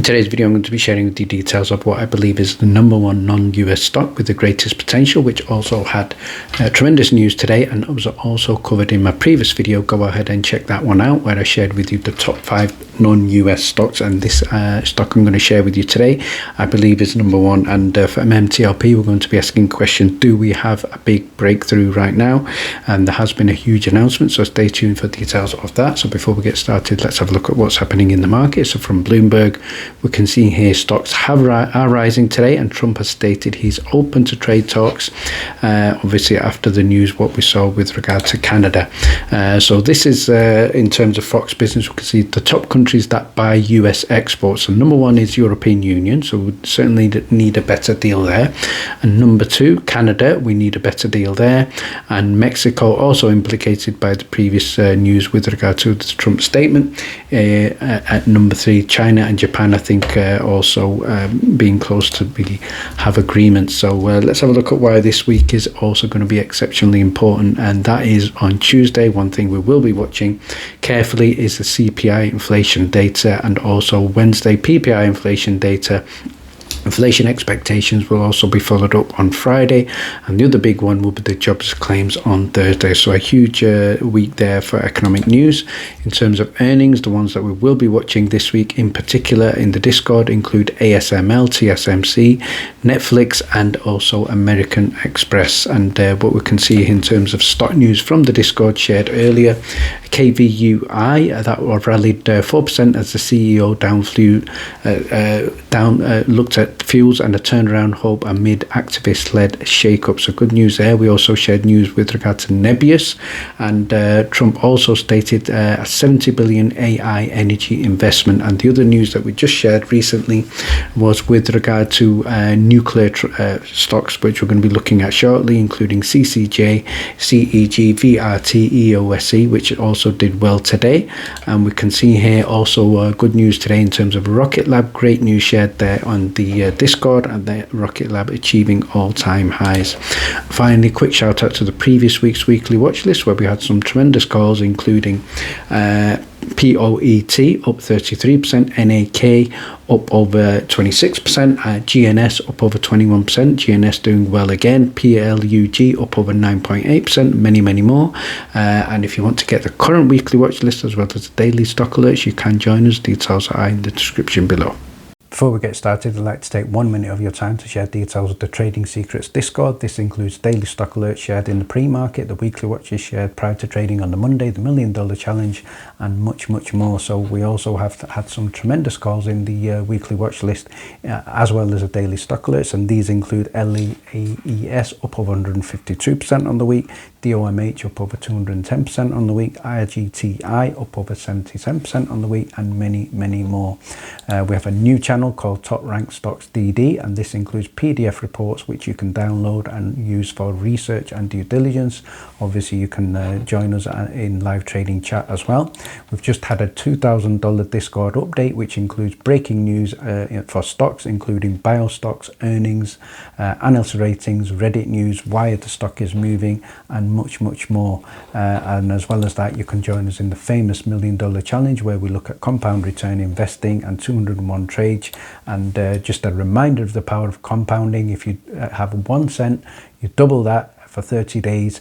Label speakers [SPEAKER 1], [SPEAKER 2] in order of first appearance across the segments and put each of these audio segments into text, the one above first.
[SPEAKER 1] In today's video, I'm going to be sharing with you details of what I believe is the #1 non-US stock with the greatest potential, which also had tremendous news today and was also covered in my previous video. Go ahead and check that one out, where I shared with you the top 5 non-US stocks, and this stock I'm going to share with you today I believe is #1. And for MMTLP, we're going to be asking questions: do we have a big breakthrough right now? And there has been a huge announcement, so stay tuned for details of that. So before we get started, let's have a look at what's happening in the market. So from Bloomberg, we can see here stocks are rising today, and Trump has stated he's open to trade talks, obviously after the news what we saw with regard to Canada. So this is in terms of Fox Business, we can see the top countries that buy US exports. So #1 is European Union, so we certainly need a better deal there. And #2, Canada, we need a better deal there. And Mexico, also implicated by the previous news with regard to the Trump statement. At #3, China and Japan, I think also being close to have agreements. So let's have a look at why this week is also going to be exceptionally important, and that is on Tuesday. One thing we will be watching carefully is the CPI inflation data, and also Wednesday PPI inflation data. Inflation expectations will also be followed up on Friday, and the other big one will be the jobs claims on Thursday. So a huge week there for economic news. In terms of earnings, the ones that we will be watching this week in particular in the Discord include ASML, TSMC, Netflix, and also American Express. And what we can see in terms of stock news from the Discord shared earlier, KVUI that rallied 4% as the CEO looked at fuels and a turnaround hope amid activist-led shake-up. So good news there. We also shared news with regard to NBIS, and Trump also stated a 70 billion AI energy investment. And the other news that we just shared recently was with regard to nuclear stocks, which we're going to be looking at shortly, including CCJ, CEG, VRT, EOSE, which also did well today. And we can see here also good news today in terms of Rocket Lab. Great news shared there on the Discord, and the Rocket Lab achieving all-time highs. Finally, quick shout out to the previous week's weekly watch list, where we had some tremendous calls, including POET up 33%, NAK up over 26%, GNS up over 21%, GNS doing well again, PLUG up over 9.8%, many more. And if you want to get the current weekly watch list as well as the daily stock alerts, you can join us. Details are in the description below. Before we get started, I'd like to take 1 minute of your time to share details of the Trading Secrets Discord. This includes daily stock alerts shared in the pre-market, the weekly watches shared prior to trading on the Monday, the $1 Million Challenge, and much more. So we also have had some tremendous calls in the weekly watch list, as well as the daily stock alerts, and these include LEAS up over 152% on the week, DOMH up over 210% on the week, IGTI up over 77% on the week, and many more. We have a new channel called Top Ranked Stocks DD, and this includes PDF reports which you can download and use for research and due diligence. Obviously you can join us in live trading chat as well. We've just had a $2,000 Discord update, which includes breaking news for stocks, including bio stocks, earnings, analyst ratings, Reddit news, why the stock is moving, and much more. And as well as that, you can join us in the famous $1 Million Challenge, where we look at compound return investing and 201 trades. And just a reminder of the power of compounding: if you have 1 cent, you double that for 30 days,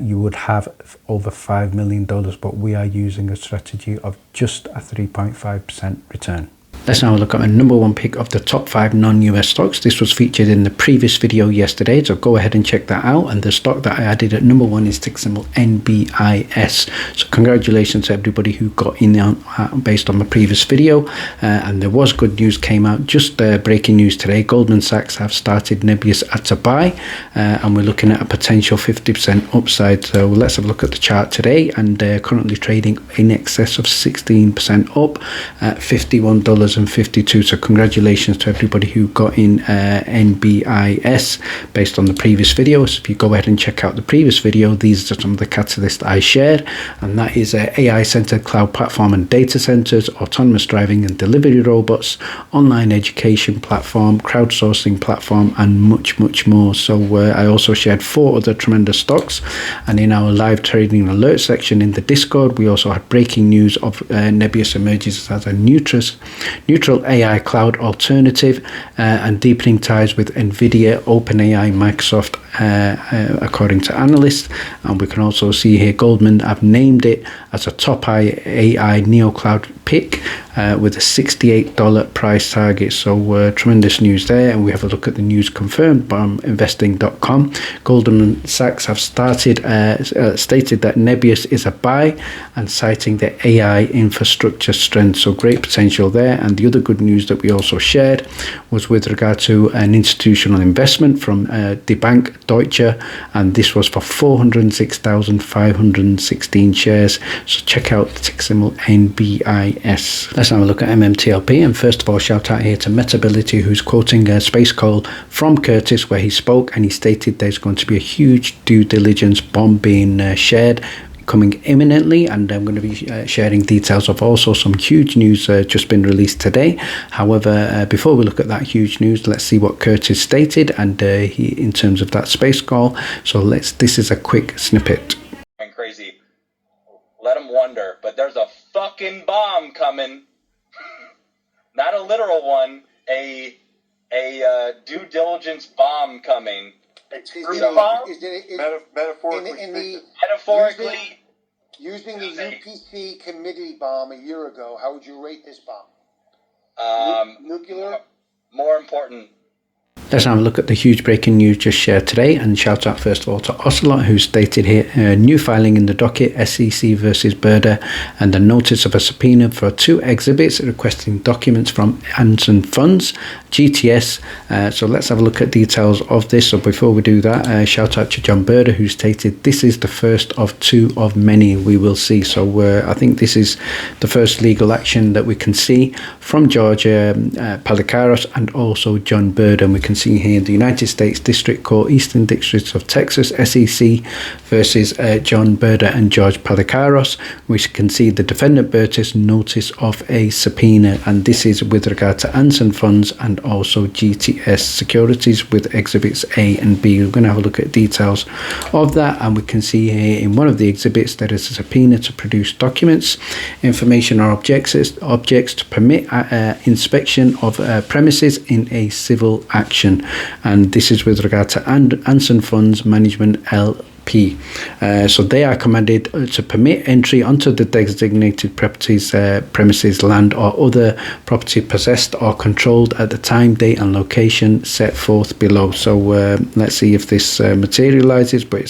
[SPEAKER 1] you would have over $5 million, but we are using a strategy of just a 3.5% return. Let's now look at my #1 pick of the top 5 non-US stocks. This was featured in the previous video yesterday, so go ahead and check that out. And the stock that I added at #1 is ticker symbol NBIS. So congratulations to everybody who got in on based on the previous video. And there was good news came out, just breaking news today. Goldman Sachs have started NBIS at a buy, and we're looking at a potential 50% upside. So let's have a look at the chart today, and currently trading in excess of 16% up at $51.52. So congratulations to everybody who got in NBIS based on the previous video. So if you go ahead and check out the previous video, these are some of the catalysts I shared, and that is AI-centered cloud platform and data centers, autonomous driving and delivery robots, online education platform, crowdsourcing platform, and much more. So I also shared 4 other tremendous stocks, and in our live trading alert section in the Discord, we also had breaking news of NBIS emerges as a neutral AI cloud alternative, and deepening ties with NVIDIA, OpenAI, Microsoft, according to analysts. And we can also see here Goldman have named it as a top AI neo-cloud pick with a $68 price target. So tremendous news there. And we have a look at the news confirmed from investing.com. Goldman Sachs have stated that NBIS is a buy, and citing the AI infrastructure strength. So great potential there. And the other good news that we also shared was with regard to an institutional investment from the bank Deutsche, and this was for 406,516 shares. So check out the ticker symbol NBIS. Let's have a look at MMTLP. And first of all, shout out here to Metability, who's quoting a space call from Curtis, where he spoke and he stated there's going to be a huge due diligence bomb being shared coming imminently, and I'm going to be sharing details of also some huge news just been released today. However, before we look at that huge news, let's see what Curtis stated and he in terms of that space call. So this is a quick snippet.
[SPEAKER 2] Crazy, let them wonder, but there's a fucking bomb coming. Not a literal one, a due diligence bomb coming. Metaphorically,
[SPEAKER 3] using the UPC committee bomb a year ago, how would you rate this bomb? Nuclear?
[SPEAKER 2] More important.
[SPEAKER 1] Let's have a look at the huge breaking news just shared today, and shout out first of all to Ocelot, who stated here new filing in the docket, SEC versus Berda, and a notice of a subpoena for 2 exhibits requesting documents from Anson Funds, GTS. So let's have a look at details of this. So before we do that, shout out to John Berda, who stated this is the first of 2 of many we will see. So I think this is the first legal action that we can see from Georgia Palikaros and also John Berda. And we can see here the United States District Court, Eastern District of Texas, SEC versus John Berda and George Palikaros. We can see the defendant Burtis notice of a subpoena, and this is with regard to Anson Funds and also GTS Securities with exhibits A and B. We're going to have a look at details of that, and we can see here in one of the exhibits there is a subpoena to produce documents, information or objects to permit inspection of premises in a civil action, and this is with regard to Anson Funds Management LP. So they are commanded to permit entry onto the designated premises, land or other property possessed or controlled at the time, date and location set forth below. So let's see if this materializes, but it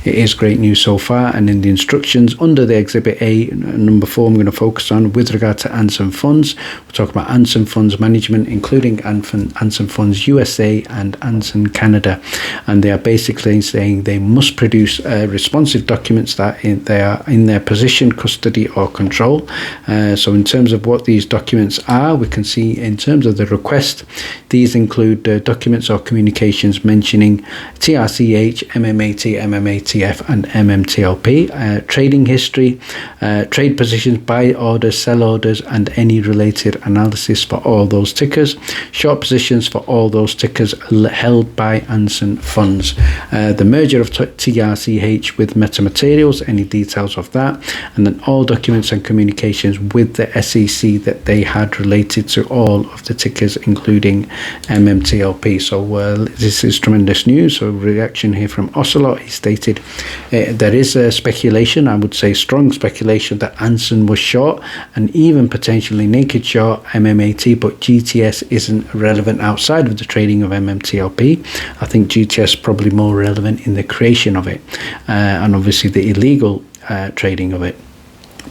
[SPEAKER 1] is great news so far. And in the instructions under the exhibit A, number 4, I'm going to focus on with regard to Anson Funds. We're talking about Anson Funds Management, including Anson Funds USA and Anson Canada, and they are basically saying they must produce responsive documents that they are in their possession, custody or control. So in terms of what these documents are, we can see in terms of the request, these include documents or communications mentioning TRCH, MMAT, MMATF and MMTLP, trading history, trade positions, buy orders, sell orders and any related analysis for all those tickers, short positions for all those tickers held by Anson Funds, the merger of TRCH with Metamaterials, any details of that, and then all documents and communications with the SEC that they had related to all of the tickers, including MMTLP. So this is tremendous news. So reaction here from Ocelot, he stated there is a speculation, I would say strong speculation, that Anson was short and even potentially naked short MMAT, but GTS isn't relevant outside of the trading of MMTLP. I think GTS is probably more relevant in the creation of it and obviously the illegal trading of it.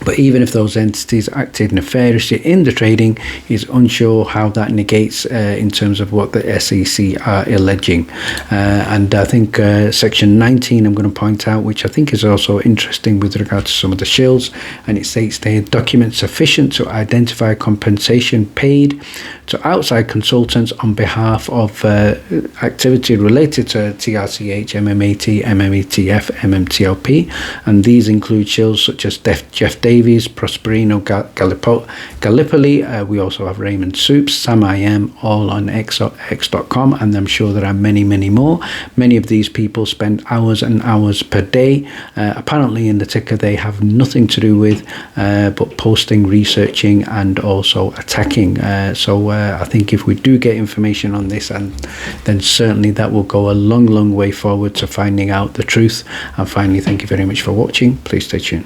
[SPEAKER 1] But even if those entities acted nefariously in the trading, he's unsure how that negates in terms of what the SEC are alleging. And I think section 19 I'm going to point out, which I think is also interesting with regard to some of the shills, and it states there, documents sufficient to identify compensation paid to outside consultants on behalf of activity related to TRCH, MMAT, MMETF, MMTLP, and these include shills such as Jeff Davies, Prosperino, Gallipoli. We also have Raymond Soups, Sam I Am, all on X.com, and I'm sure there are many, many more. Many of these people spend hours and hours per day. Apparently in the ticker they have nothing to do with but posting, researching, and also attacking. So I think if we do get information on this, and then certainly that will go a long way forward to finding out the truth. And finally, thank you very much for watching. Please stay tuned.